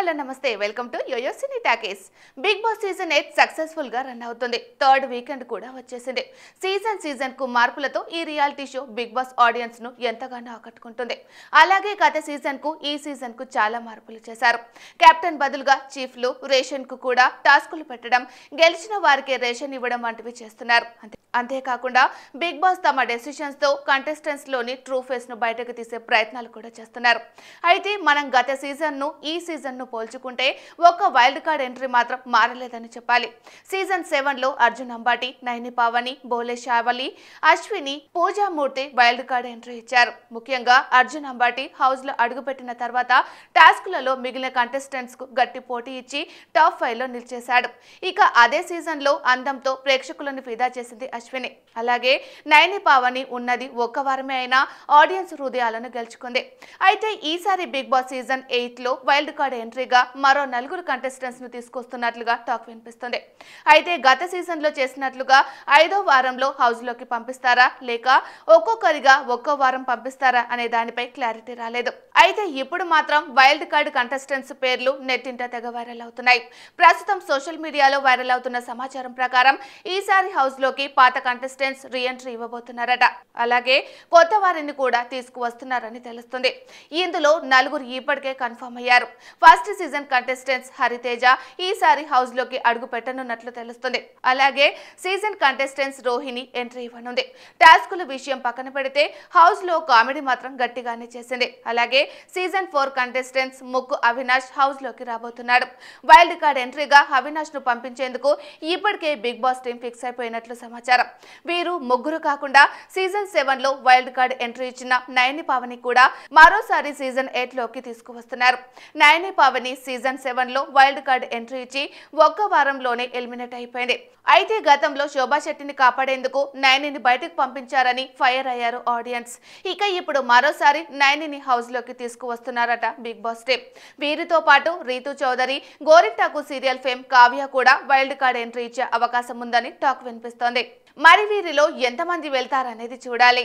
Hello నమస్తే welcome to YoYo cine talkies. Big boss season 8 successful గా run అవుతుంది. Third weekend కూడా వచ్చేసింది. సీజన్ కు మార్పులతో ఈ reality show big boss audience ను ఎంతగానో ఆకట్టుకుంటుంది. అలాగే గత సీజన్ కు ఈ సీజన్ కు చాలా మార్పులు చేశారు. కెప్టెన్ బదులుగా చీఫ్లు, రేషన్ కు కూడా టాస్కులు పెట్టడం, గెలిచిన వారికి రేషన్ ఇవ్వడం వంటివి చేస్తున్నారు. అంతేకాకుండా బిగ్ బాస్ తమ డెసిషన్స్ తో కంటెస్టెంట్స్ లోని ట్రూ ఫేస్ ను బయటకు తీసే ప్రయత్నాలు కూడా చేస్తున్నారు. అయితే మనం గత సీజన్ ను ఈ సీజన్ ను పోల్చుకుంటే ఒక వైల్డ్ కార్డ్ ఎంట్రీ మాత్రం మారలేదని చెప్పాలి. సీజన్ 7 లో అర్జున్ అంబాటి, నైని పావని, బోలే శావలి, Ashwini, Pooja Murthy wild card entry ఇచ్చారు. ముఖ్యంగా అర్జున్ అంబాటి హౌస్ లో అడుగుపెట్టిన తర్వాత టాస్కులలో మిగిలిన కంటెస్టెంట్స్ కు గట్టి పోటీ ఇచ్చి టాప్ 5 లో నిలిచేశాడు. ఇక అదే సీజన్ లో అందంతో ప్రేక్షకులను ఫిదా చేసింది అశ్విని. అలాగే నైని పావని ఉన్నది ఒక్క వారమే అయినా ఆడియన్స్ హృదయాలను గెలుచుకుంది. అయితే ఈసారి బిగ్ బాస్ సీజన్ 8 లో వైల్డ్ కార్డ్ ఎంట్రీగా మరో 4 కంటెస్టెంట్స్ ను తీసుకొస్తున్నట్లుగా టాక్ వినిపిస్తుంది. అయితే గత సీజన్ లో చేసినట్లుగా 5వ వారంలో హౌస్ లోకి పంపిస్తారా లేక ఒక్కొక్కరిగా ఒక్కో వారం పంపిస్తారా అనే దానిపై క్లారిటీ రాలేదు. అయితే ఇప్పుడు మాత్రం వైల్డ్ కార్డ్ కంటెస్టెంట్స్ పేర్లు నెట్టింట తెగ వైరల్ అవుతున్నాయి. ప్రస్తుతం సోషల్ మీడియాలో వైరల్ అవుతున్న సమాచారం ప్రకారం ఈసారి హౌస్ లోకి పాత కంటెస్టెంట్స్ రీఎంట్రీ ఇవ్వబోతున్నారట. అలాగే కొత్త వారిని కూడా తీసుకువస్తున్నారని తెలుస్తుంది. ఇందులో 4 ఇప్పటికే కన్ఫర్మ్ అయ్యారు. ఫస్ట్ సీజన్ కంటెస్టెంట్స్ హరితేజ ఈసారి హౌస్ లోకి అడుగు పెట్టనున్నట్లు తెలుస్తుంది. అలాగే సీజన్ కంటెస్టెంట్స్ రోహిణి ఎంట్రీ ఇవ్వనుంది. టాస్కుల విషయం పక్కన పెడితే హౌస్ లో కామెడీ మాత్రం గట్టిగానే చేసింది. అలాగే సీజన్ 4 కంటెస్టెంట్స్ ముక్కు అవినాష్ హౌస్ లోకి రాబోతున్నాడు. వైల్డ్ కార్డ్ ఎంట్రీగా అవినాష్ ను పంపించేందుకు ఇప్పటికే బిగ్ బాస్ టీం ఫిక్స్ అయిపోయినట్లు సమాచారం. వీరు ముగ్గురు కాకుండా సీజన్ 7 లో వైల్డ్ కార్డ్ ఎంట్రీ ఇచ్చిన నైని పావని కూడా మరోసారి సీజన్ 8 లోకి తీసుకువస్తున్నారు. నైని పావని సీజన్ 7 లో వైల్డ్ కార్డ్ ఎంట్రీ ఇచ్చి ఒక్క వారంలోనే ఎలిమినేట్ అయిపోయింది. అయితే గతంలో శోభా శెట్టిని కాపాడేందుకు నైనిని బయటకు పంపించారని ఫైర్ అయ్యారు ఆడియన్స్. ఇక ఇప్పుడు మరోసారి నైనిని హౌస్ లోకి తీసుకువస్తున్నారట బిగ్ బాస్ టీం. వీరితో పాటు రీతు చౌదరి, గోరింటాకు సీరియల్ ఫేమ్ కావ్య కూడా వైల్డ్ కార్డ్ ఎంట్రీ ఇచ్చే అవకాశం ఉందని టాక్ వినిపిస్తోంది. మరి వీరిలో ఎంతమంది వెళ్తారనేది చూడాలి.